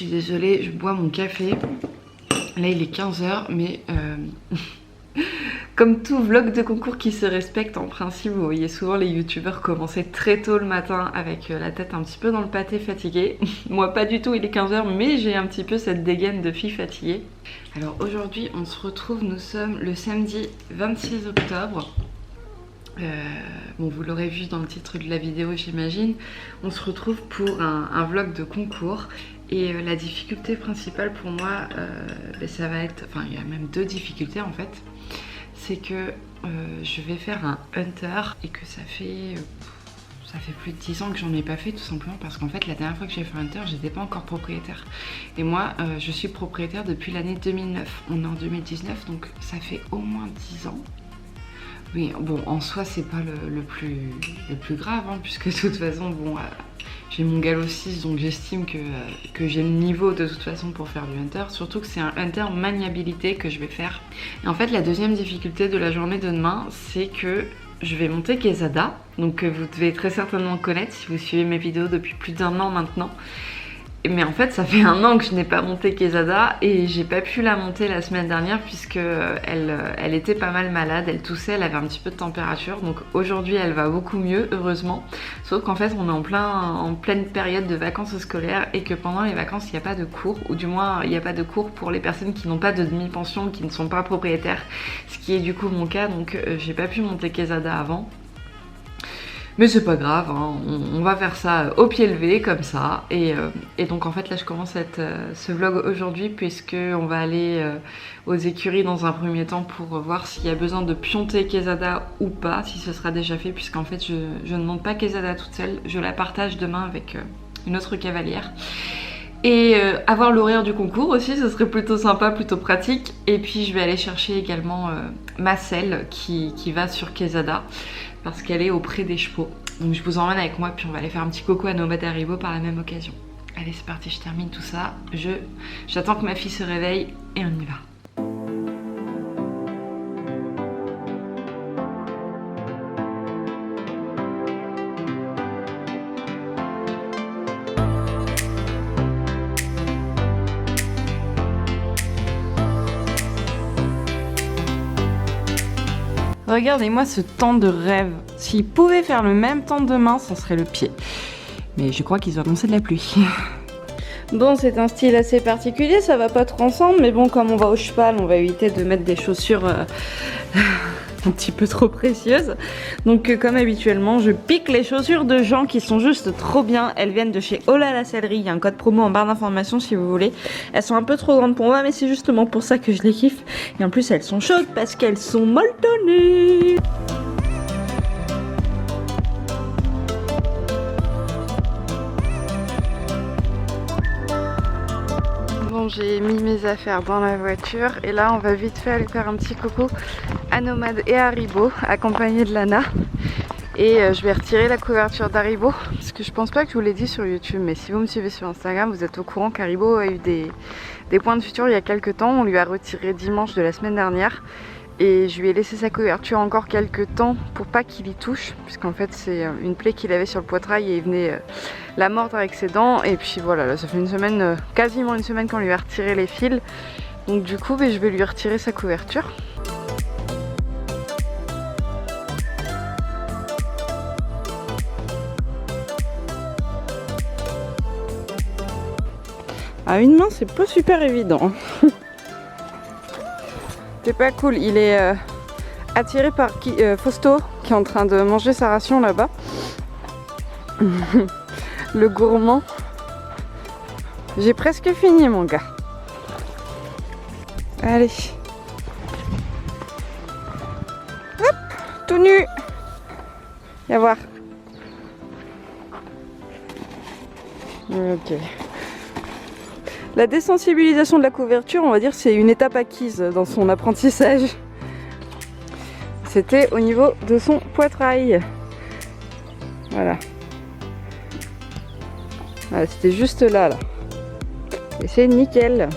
suis désolée, je bois mon café. Là il est 15h mais comme tout vlog de concours qui se respecte en principe, vous voyez souvent les youtubeurs commencer très tôt le matin avec la tête un petit peu dans le pâté fatiguée. Moi pas du tout, il est 15h mais j'ai un petit peu cette dégaine de fille fatiguée. Alors aujourd'hui on se retrouve, nous sommes le samedi 26 octobre. Bon, vous l'aurez vu dans le titre de la vidéo j'imagine. On se retrouve pour un vlog de concours. Et la difficulté principale pour moi, ça va être... Enfin, il y a même deux difficultés en fait. C'est que je vais faire un hunter et que ça fait plus de 10 ans que j'en ai pas fait, tout simplement parce qu'en fait la dernière fois que j'ai fait un hunter, j'étais pas encore propriétaire. Et moi, je suis propriétaire depuis l'année 2009. On est en 2019, donc ça fait au moins 10 ans. Oui, bon, en soi, c'est pas le plus grave, hein, puisque de toute façon, bon, j'ai mon galop 6, donc j'estime que j'ai le niveau de toute façon pour faire du hunter. Surtout que c'est un hunter maniabilité que je vais faire. Et en fait, la deuxième difficulté de la journée de demain, c'est que je vais monter Quesada, donc que vous devez très certainement connaître si vous suivez mes vidéos depuis plus d'1 an maintenant. Mais en fait ça fait 1 an que je n'ai pas monté Quesada et j'ai pas pu la monter la semaine dernière puisque elle était pas mal malade, elle toussait, elle avait un petit peu de température. Donc aujourd'hui elle va beaucoup mieux, heureusement. Sauf qu'en fait on est en pleine période de vacances scolaires et que pendant les vacances il n'y a pas de cours, ou du moins il n'y a pas de cours pour les personnes qui n'ont pas de demi-pension, qui ne sont pas propriétaires, ce qui est du coup mon cas. Donc j'ai pas pu monter Quesada avant. Mais c'est pas grave, hein. On va faire ça au pied levé comme ça. Et donc en fait là je commence ce vlog aujourd'hui puisque on va aller aux écuries dans un premier temps pour voir s'il y a besoin de pionter Quesada ou pas, si ce sera déjà fait, puisqu'en fait je ne monte pas Quesada toute seule, je la partage demain avec une autre cavalière. Et avoir l'horaire du concours aussi, ce serait plutôt sympa, plutôt pratique. Et puis je vais aller chercher également ma selle qui va sur Quesada, parce qu'elle est auprès des chevaux. Donc je vous emmène avec moi, puis on va aller faire un petit coco à Nomade Haribo par la même occasion. Allez, c'est parti, je termine tout ça. J'attends que ma fille se réveille et on y va. Regardez-moi ce temps de rêve. S'ils pouvaient faire le même temps demain, ça serait le pied. Mais je crois qu'ils ont annoncé de la pluie. Bon, c'est un style assez particulier, ça va pas trop ensemble, mais bon, comme on va au cheval, on va éviter de mettre des chaussures un petit peu trop précieuses. Donc comme habituellement, je pique les chaussures de gens qui sont juste trop bien. Elles viennent de chez Ola la sellerie, il y a un code promo en barre d'information si vous voulez. Elles sont un peu trop grandes pour moi, mais c'est justement pour ça que je les kiffe. Et en plus elles sont chaudes parce qu'elles sont molletonnées. Bon, j'ai mis mes affaires dans la voiture et là on va vite fait aller faire un petit coco à Nomade et Haribo accompagné de Lana. Et je vais retirer la couverture d'Haribo parce que je pense pas que je vous l'ai dit sur YouTube, mais si vous me suivez sur Instagram, vous êtes au courant qu'Haribo a eu des points de suture il y a quelques temps. On lui a retiré dimanche de la semaine dernière. Et je lui ai laissé sa couverture encore quelques temps pour pas qu'il y touche, puisqu'en fait c'est une plaie qu'il avait sur le poitrail et il venait la mordre avec ses dents. Et puis voilà, là, ça fait une semaine, quasiment une semaine qu'on lui a retiré les fils. Donc du coup, je vais lui retirer sa couverture. À une main, c'est pas super évident. C'est pas cool, il est attiré par Fausto qui est en train de manger sa ration là-bas. Le gourmand. J'ai presque fini mon gars. Allez. Hop, tout nu. Viens voir. Ok. La désensibilisation de la couverture, on va dire, c'est une étape acquise dans son apprentissage. C'était au niveau de son poitrail. Voilà. Voilà, c'était juste là. Et c'est nickel.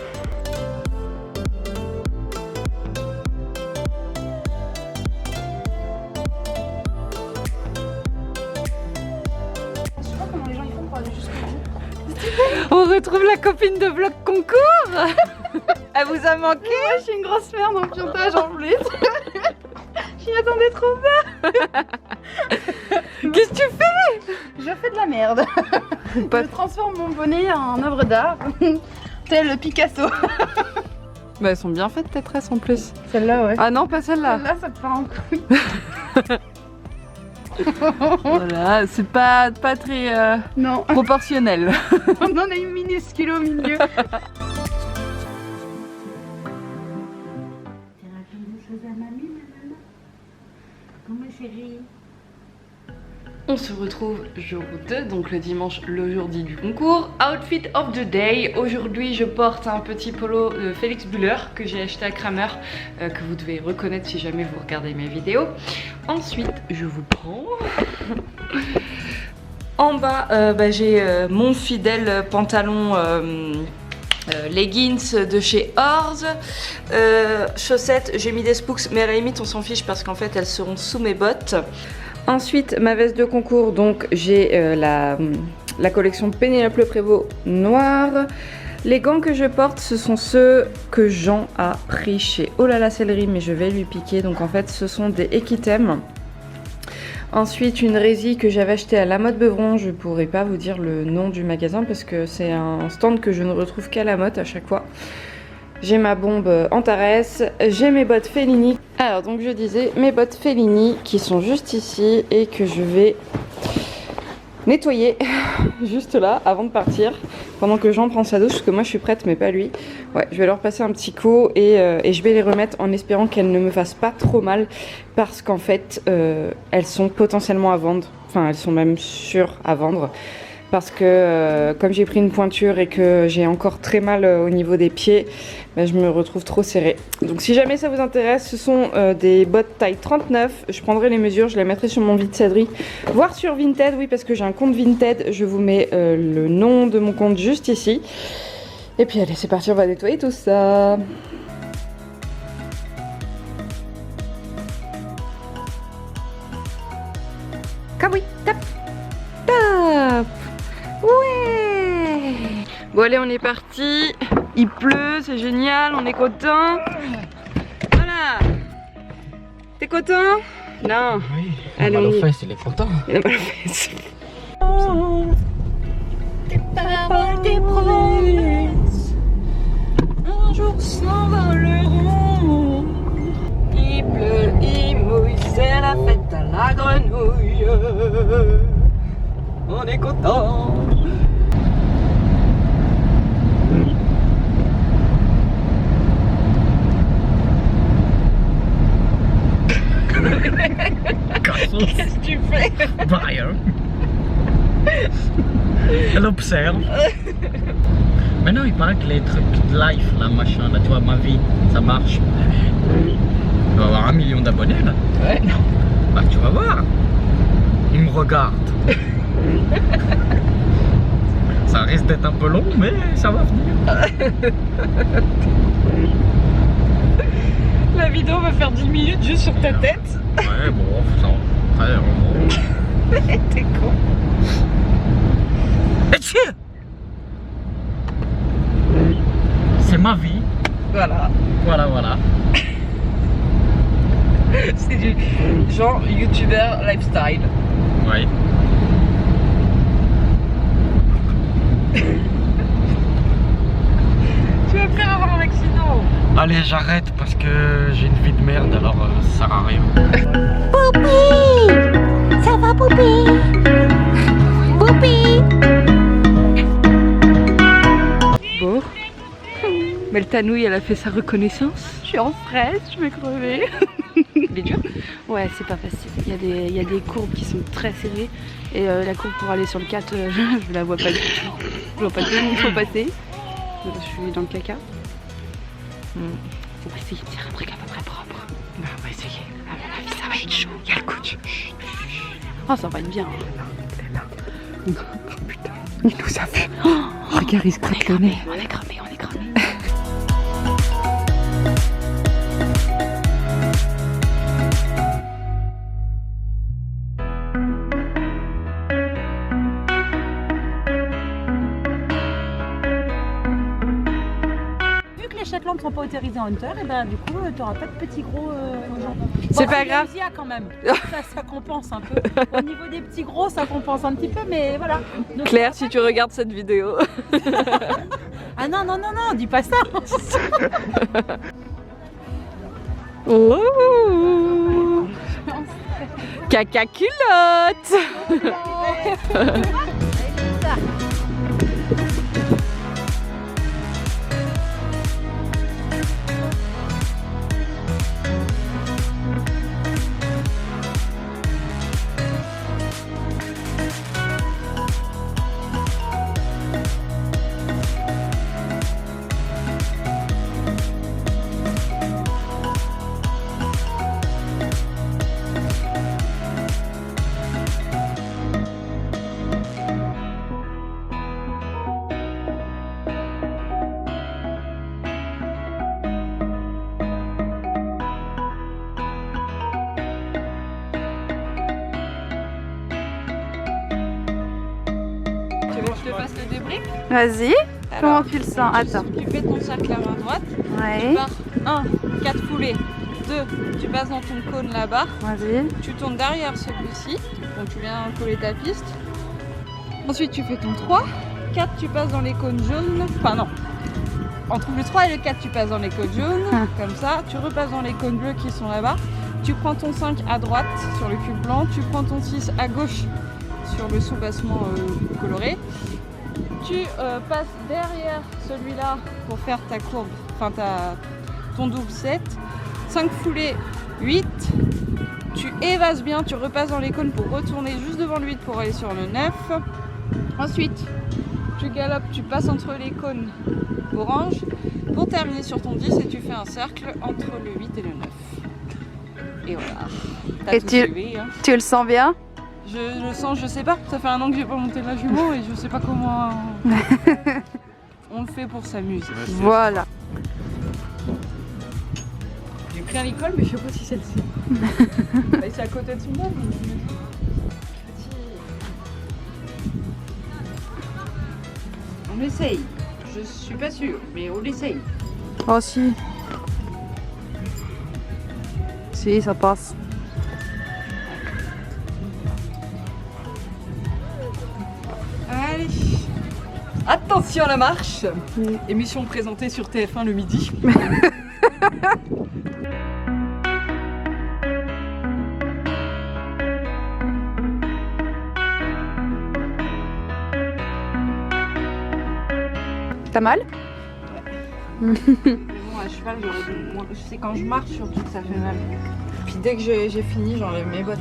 On retrouve la copine de vlog concours. Elle vous a manqué? Moi, je suis une grosse merde en piontage en plus. Je m'y attendais trop pas. Qu'est-ce que tu fais? Je fais de la merde. Je transforme mon bonnet en œuvre d'art. Tel Picasso. Bah elles sont bien faites tes tresses en plus. Celle-là, ouais. Ah non, pas celle-là. Celle-là, ça te part en couille. Voilà, c'est pas très Non, proportionnel. on en a une minuscule au milieu. On se retrouve jour 2, donc le dimanche, le jour dit du concours. Outfit of the day. Aujourd'hui, je porte un petit polo de Félix Buller que j'ai acheté à Kramer, que vous devez reconnaître si jamais vous regardez mes vidéos. Ensuite, je vous prends. En bas, j'ai mon fidèle pantalon leggings de chez Orz. Chaussettes, j'ai mis des spooks, mais à la limite, on s'en fiche parce qu'en fait, elles seront sous mes bottes. Ensuite, ma veste de concours, donc j'ai la collection Pénélope Prévost noire. Les gants que je porte, ce sont ceux que Jean a pris chez Oh là la Céleri, mais je vais lui piquer. Donc en fait, ce sont des Equitem. Ensuite, une résille que j'avais achetée à La Mode Beuvron. Je pourrais pas vous dire le nom du magasin parce que c'est un stand que je ne retrouve qu'à La Mode à chaque fois. J'ai ma bombe Antares, j'ai mes bottes Fellini. Alors donc je disais mes bottes Fellini qui sont juste ici et que je vais nettoyer juste là avant de partir pendant que Jean prend sa douche parce que moi je suis prête mais pas lui. Ouais, je vais leur passer un petit coup et je vais les remettre en espérant qu'elles ne me fassent pas trop mal parce qu'en fait elles sont potentiellement à vendre, enfin elles sont même sûres à vendre. Parce que comme j'ai pris une pointure et que j'ai encore très mal au niveau des pieds, je me retrouve trop serrée. Donc si jamais ça vous intéresse, ce sont des bottes taille 39. Je prendrai les mesures, je les mettrai sur mon Vinted, voire sur Vinted, oui parce que j'ai un compte Vinted. Je vous mets le nom de mon compte juste ici. Et puis allez, c'est parti, on va nettoyer tout ça. Comme oui, tap, tap. Ouais. Bon allez, on est parti. Il pleut, c'est génial, on est content. Voilà. T'es content? Non. Oui. Allez, on fait, il est content. Il a mal au fesses. Tes paroles, tes promesses, un jour s'envoleront. Il pleut, il mouille, c'est la fête à la grenouille. On est content. Qu'est-ce que tu fais? Brian. Elle observe. Maintenant, il paraît que les trucs de life, là, machin, là, tu vois, ma vie, ça marche. Il va avoir 1 million d'abonnés, là. Ouais, non. Bah, tu vas voir. Il me regarde. Ça risque d'être un peu long, mais ça va venir. La vidéo va faire 10 minutes juste sur ta tête. Ouais, bon, ça. Allez, bon. T'es con. C'est ma vie. Voilà. Voilà. C'est du genre youtubeur lifestyle. Oui. Tu vas faire avoir un accident. Allez, j'arrête parce que j'ai une vie de merde, alors ça sert à rien. Poupie, ça va Poupie? Poupie. Bon. Mais le tanouille, elle a fait sa reconnaissance. Je suis en stress, je vais crever. Il est dur. Ouais, c'est pas facile. Il y a des courbes qui sont très serrées. Et la courbe pour aller sur le 4, je la vois pas du tout. Je vois pas du tout où il faut passer. Je suis dans le caca. On va essayer de faire un truc à peu près propre. Bah, on va essayer. À mon avis, ça va être chaud. Il y a le coach. Oh, ça va être bien. Oh putain, il nous a vu. Oh, regarde, il se gratte le nez. On est cramé. Shetland ne sont pas autorisés en hunter, et ben du coup, tu n'auras pas de petits gros gens. C'est pas grave. Il y a quand même. Ça compense un peu. Au niveau des petits gros, ça compense un petit peu, mais voilà. Donc, Claire, si tu regardes cette vidéo. ah non, non, non, non, dis pas ça. Oh caca culotte. Tu veux que je te fasse le débrief? Vas-y. Alors, Comment tu le sens? Attends. Tu fais ton cercle à main droite. Ouais. Tu pars 1, 4 foulées. 2, tu passes dans ton cône là-bas. Vas-y. Tu tournes derrière celui-ci. Donc tu viens coller ta piste. Ensuite tu fais ton 3. 4, tu passes dans les cônes jaunes. Enfin non. Entre le 3 et le 4, tu passes dans les cônes jaunes. Ah. Comme ça. Tu repasses dans les cônes bleus qui sont là-bas. Tu prends ton 5 à droite sur le cube blanc. Tu prends ton 6 à gauche sur le sous-bassement coloré. Tu passes derrière celui-là pour faire ta courbe, enfin ton double 7. 5 foulées, 8. Tu évases bien, tu repasses dans les cônes pour retourner juste devant le 8 pour aller sur le 9. Ensuite, tu galopes, tu passes entre les cônes orange pour terminer sur ton 10 et tu fais un cercle entre le 8 et le 9. Et voilà. T'as Et tout tu- suivi, hein. Tu le sens bien? Je le sens, je sais pas, ça fait un an que j'ai pas monté la jument et je sais pas comment on le fait pour s'amuser. Voilà. J'ai pris un école mais je sais pas si celle-ci. C'est à côté de son bord. On essaye. Je suis pas sûre, mais on essaye. Oh si. Si, ça passe. Allez. Attention à la marche. Émission présentée sur TF1 le midi. T'as mal? Bon, à cheval, c'est quand je marche surtout que ça fait mal. Puis dès que j'ai fini, j'enlève mes bottes.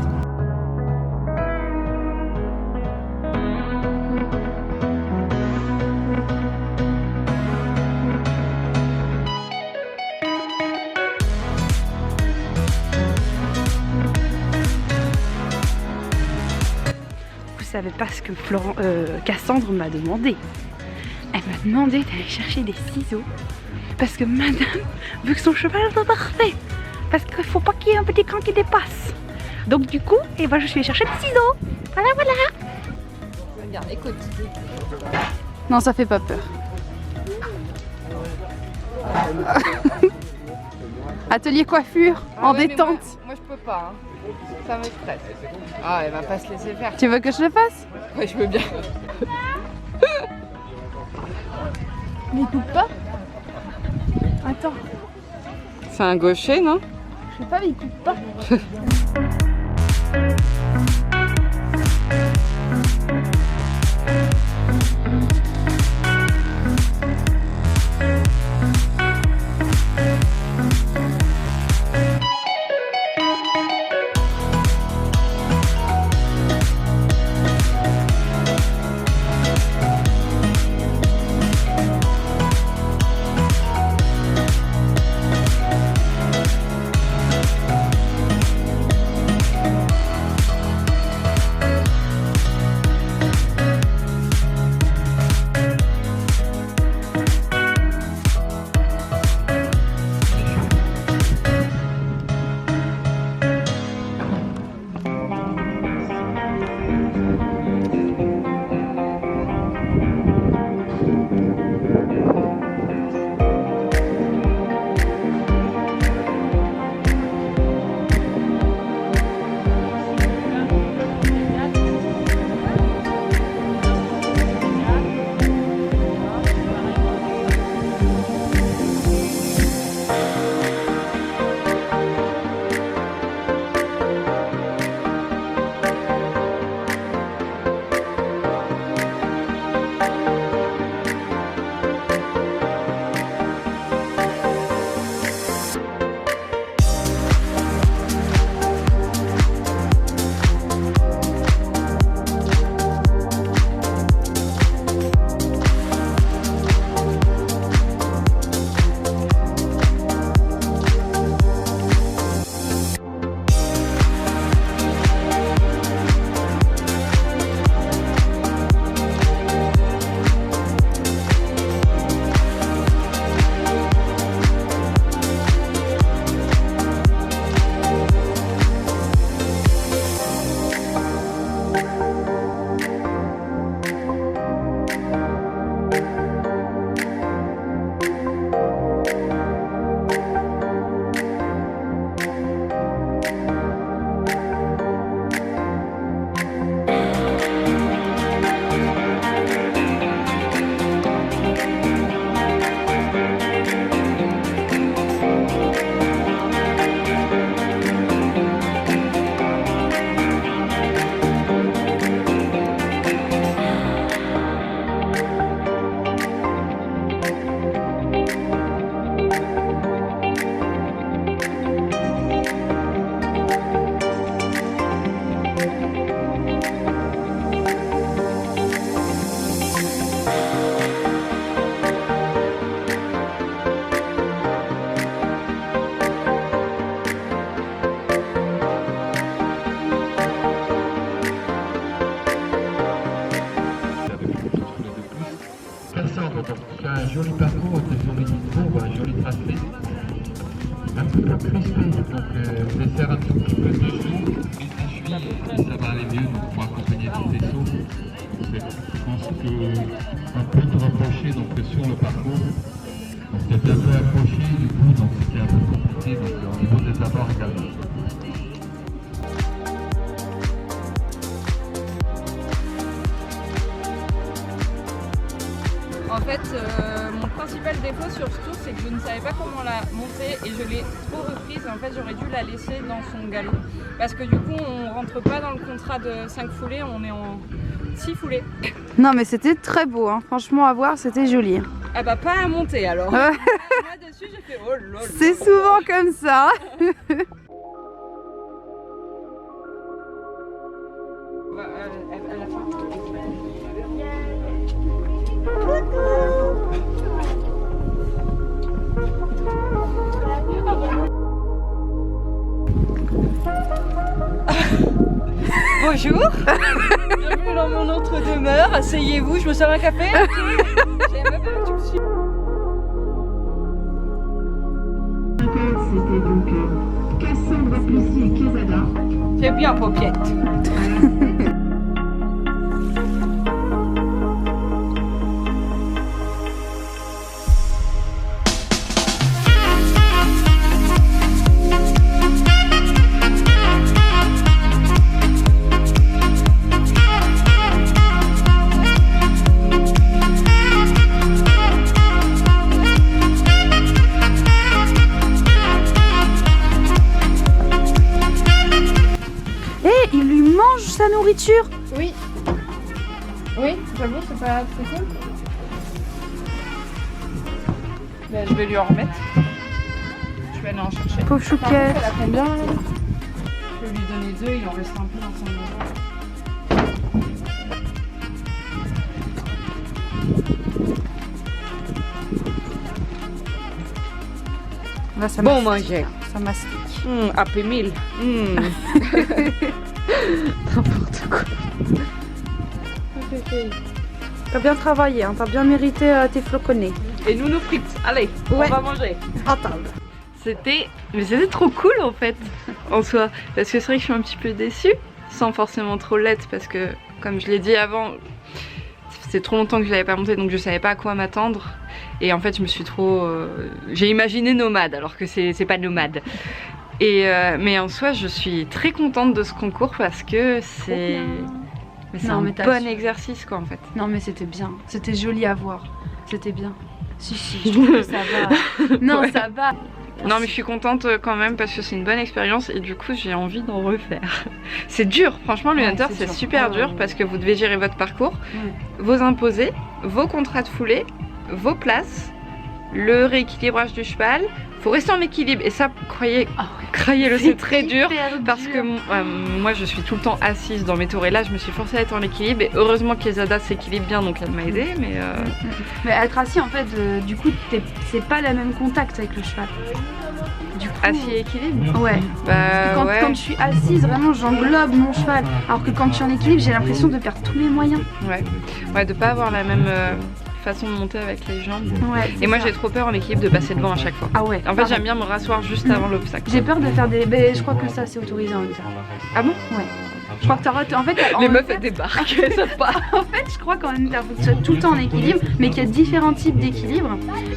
Vous savez pas ce que Cassandre m'a demandé. Elle m'a demandé d'aller chercher des ciseaux parce que madame veut que son cheval soit parfait. Parce qu'il faut pas qu'il y ait un petit cran qui dépasse. Donc du coup, je suis allée chercher des ciseaux. Voilà, voilà. Regarde, écoute. Non, ça fait pas peur. Atelier coiffure en détente. Moi, je peux pas. Hein. Ça me stresse. Ah, elle va pas se laisser faire. Tu veux que je le fasse? Ouais, je veux bien. Il coupe pas? Attends, C'est un gaucher, non? je sais pas, mais il coupe pas. Cassandre, donc tu as un joli parcours, tu as un joli discours, un joli tracé. Un petit peu crispé, donc je vais faire un tout petit peu de dessous et t'essuies et ça va aller mieux donc, pour accompagner tes sauts. Je pense que un peu te rapprocher donc, sur le parcours. Donc tu es un peu approché, du coup donc c'était un peu compliqué donc, au niveau des abords également. En fait, mon principal défaut sur ce tour, c'est que je ne savais pas comment la monter et je l'ai trop reprise. En fait, j'aurais dû la laisser dans son galop. Parce que du coup, on rentre pas dans le contrat de 5 foulées, on est en 6 foulées. Non mais c'était très beau, hein. Franchement à voir, c'était joli. Ah bah pas à monter alors. Moi dessus, j'ai fait oh lol. C'est souvent comme ça. À la fin. Bonjour, bienvenue dans mon autre demeure, asseyez-vous, je me sers un café. J'ai même pas tout dessus. C'était donc Cassandre Plessis et Quesada. C'est bien, Popiette. Il lui mange sa nourriture. Oui. Oui, j'avoue, c'est pas très cool. Ben, je vais lui en remettre. Je vais aller en chercher. Pauvre chouquette. Elle a combien là? Je vais lui donner 2, il en reste un peu dans son maison. Là, ça Bon mastique. manger. Ça mastique. Happy meal. N'importe quoi. T'as bien travaillé, hein. T'as bien mérité tes floconnés. Et nous frites. Allez, Ouais. on va manger. À table. C'était trop cool en fait, en soi. Parce que c'est vrai que je suis un petit peu déçue, sans forcément trop l'être, parce que comme je l'ai dit avant, c'est trop longtemps que je l'avais pas monté, donc je savais pas à quoi m'attendre. Et en fait, je me suis trop... j'ai imaginé nomade, alors que c'est pas nomade. Et mais en soi, je suis très contente de ce concours parce que c'est... Mais c'est Non, un mais t'as bon su. exercice quoi en fait. Non mais c'était bien. C'était joli à voir. C'était bien. Si, je trouve que ça va. Non, Ouais. ça va. Non mais je suis contente quand même parce que c'est une bonne expérience et du coup j'ai envie d'en refaire. C'est dur, franchement le Ouais, Hunter c'est c'est dur. super Ouais, dur ouais. parce que vous devez gérer votre parcours, Ouais. vos imposés, vos contrats de foulée, vos places, le rééquilibrage du cheval. Faut rester en équilibre et ça, croyez-le, c'est très dur. Parce que moi je suis tout le temps assise dans mes tours et là je me suis forcée à être en équilibre et heureusement que Quesada s'équilibre bien donc elle m'a aidée Mais être assis en fait, du coup, c'est pas le même contact avec le cheval. Du coup, assis et équilibre. ouais. Bah Quand, ouais. quand je suis assise, vraiment j'englobe mon cheval. Alors que quand je suis en équilibre, j'ai l'impression de perdre tous mes moyens. Ouais, de pas avoir la même façon de monter avec les jambes. Ouais, Et moi c'est j'ai ça. trop peur en équilibre de passer devant à chaque fois. Ah ouais. En fait pareil. j'aime bien me rasseoir juste avant l'obstacle. J'ai peur de faire des. Ben, je crois que ça c'est autorisé en même temps. Ah bon? Ouais. Je crois que t'auras. En fait, Les meufs elles débarquent, elles savent pas. En fait, je crois qu'en Hunter, faut que tu sois tout le temps en équilibre, mais qu'il y a différents types d'équilibre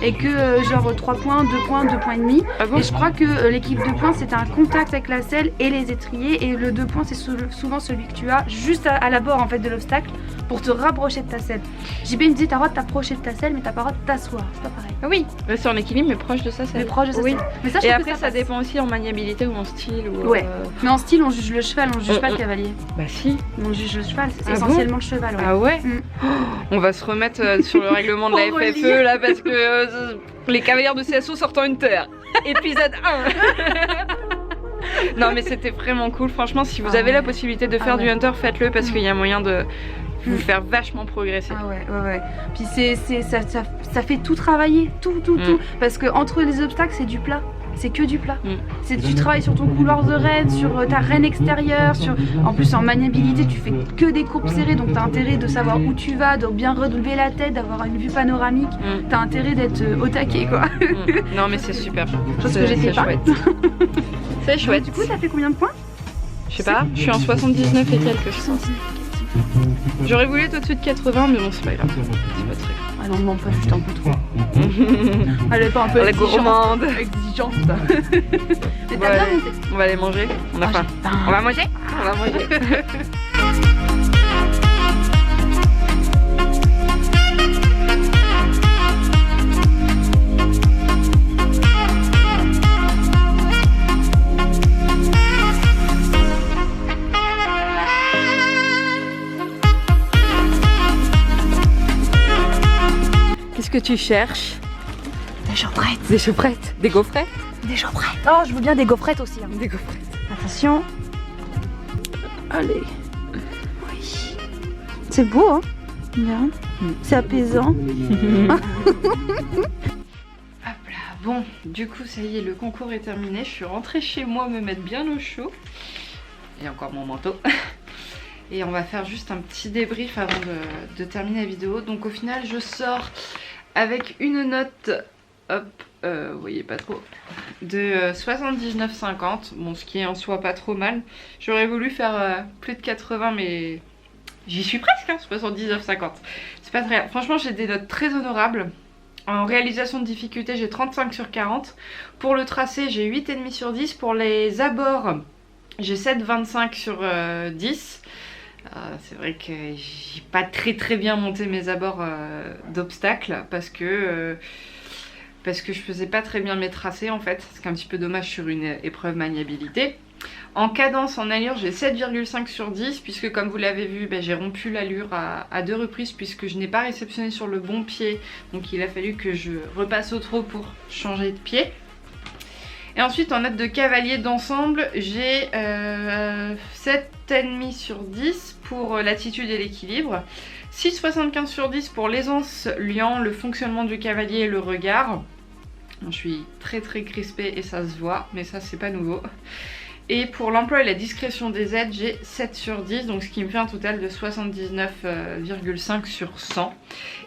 et que genre 3 points, 2 points, 2 points et demi. Ah bon? Et je crois que l'équipe 2 points c'est un contact avec la selle et les étriers et le 2 points c'est souvent celui que tu as juste à l'abord en fait de l'obstacle pour te rapprocher de ta selle. JB me dit t'as le droit de t'approcher de ta selle mais t'as pas le droit de t'asseoir, c'est pas pareil. Ah oui, rester en équilibre mais proche de ça, Mais proche de sa Oui. selle. Mais ça, je Et trouve après que ça passe. dépend aussi en maniabilité ou en style ou Ouais. Mais en style on juge le cheval, on juge pas le cavalier. Bah si. On juge le cheval, c'est Ah essentiellement le cheval. Ouais. Ah ouais. Mm. Oh, on va se remettre sur le règlement de la On FFE relit. là parce que les cavalières de CSO sortent en Hunter. Épisode 1. Non mais c'était vraiment cool, franchement si vous Ah avez ouais. la possibilité de faire Ah du ouais. Hunter, faites-le parce Mm. qu'il y a moyen de vous Mm. faire vachement progresser. Ah ouais, ouais, ouais. Puis ça fait tout travailler, tout. Mm. Parce que entre les obstacles, c'est du plat. c'est que du plat. Tu travailles sur ton couloir de raid, sur ta reine extérieure, en plus en maniabilité tu fais que des courbes serrées, donc t'as intérêt de savoir où tu vas, de bien relever la tête, d'avoir une vue panoramique, t'as intérêt d'être au taquet quoi. Non mais c'est super, Chose que j'étais pas. chouette. C'est chouette. Du coup ça fait combien de points? Je sais pas, je suis en 79 et quelques. J'aurais voulu être au-dessus de 80 mais bon c'est pas grave. C'est pas très grave. Ah non, non, pas juste un peu trop. Elle est pas un peu Elle est gourmande. exigeante. Mais Ouais. t'as bien monté. On va aller manger. On a faim. On va manger. On va manger. Qu'est-ce que tu cherches? Des chaufferettes. Des chaufferettes? Des gaufrettes? Des chaufferettes. Oh, je veux bien des gaufrettes aussi. Hein. Des gaufrettes. Attention. Allez. Oui. C'est beau, hein? Regarde. C'est apaisant. Hop là, bon, du coup ça y est, le concours est terminé. Je suis rentrée chez moi me mettre bien au chaud. Et encore mon manteau. Et on va faire juste un petit débrief avant de terminer la vidéo. Donc au final je sors avec une note, hop, vous voyez pas trop, de 79,50. Bon, ce qui est en soi pas trop mal. J'aurais voulu faire plus de 80 mais j'y suis presque, hein, 79,50. C'est pas très grave. Franchement j'ai des notes très honorables. En réalisation de difficulté j'ai 35 sur 40. Pour le tracé j'ai 8,5 sur 10. Pour les abords j'ai 7,25 sur 10. C'est vrai que j'ai pas très bien monté mes abords d'obstacles parce que je faisais pas très bien mes tracés en fait. C'est un petit peu dommage sur une épreuve maniabilité. En cadence, en allure, j'ai 7,5 sur 10 puisque comme vous l'avez vu, j'ai rompu l'allure à 2 reprises puisque je n'ai pas réceptionné sur le bon pied. Donc il a fallu que je repasse au trot pour changer de pied. Et ensuite en note de cavalier d'ensemble, j'ai 7,5 sur 10 pour l'attitude et l'équilibre, 6,75 sur 10 pour l'aisance liant, le fonctionnement du cavalier et le regard. Je suis très crispée et ça se voit, mais ça c'est pas nouveau. Et pour l'emploi et la discrétion des aides, j'ai 7 sur 10, donc ce qui me fait un total de 79,5 sur 100.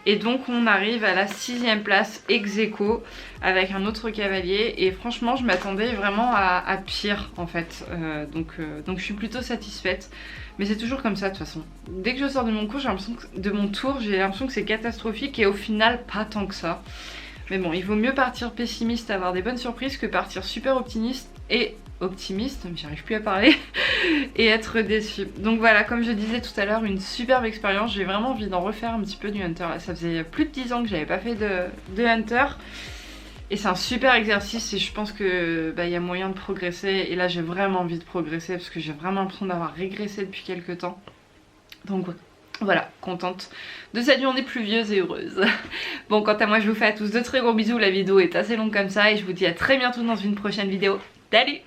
Et donc on arrive à la 6e place ex aequo avec un autre cavalier. Et franchement, je m'attendais vraiment à pire en fait. Donc je suis plutôt satisfaite. Mais c'est toujours comme ça de toute façon. Dès que je sors de mon cours, j'ai l'impression de mon tour, j'ai l'impression que c'est catastrophique et au final, pas tant que ça. Mais bon, il vaut mieux partir pessimiste, avoir des bonnes surprises que partir super optimiste mais j'arrive plus à parler, et être déçu. Donc voilà, comme je disais tout à l'heure, une superbe expérience. J'ai vraiment envie d'en refaire un petit peu du Hunter. Ça faisait plus de 10 ans que j'avais pas fait de Hunter. Et c'est un super exercice et je pense que y a moyen de progresser. Et là j'ai vraiment envie de progresser parce que j'ai vraiment l'impression d'avoir régressé depuis quelques temps. Donc voilà, contente de cette journée pluvieuse et heureuse. Bon, quant à moi, je vous fais à tous de très gros bisous. La vidéo est assez longue comme ça et je vous dis à très bientôt dans une prochaine vidéo. Salut!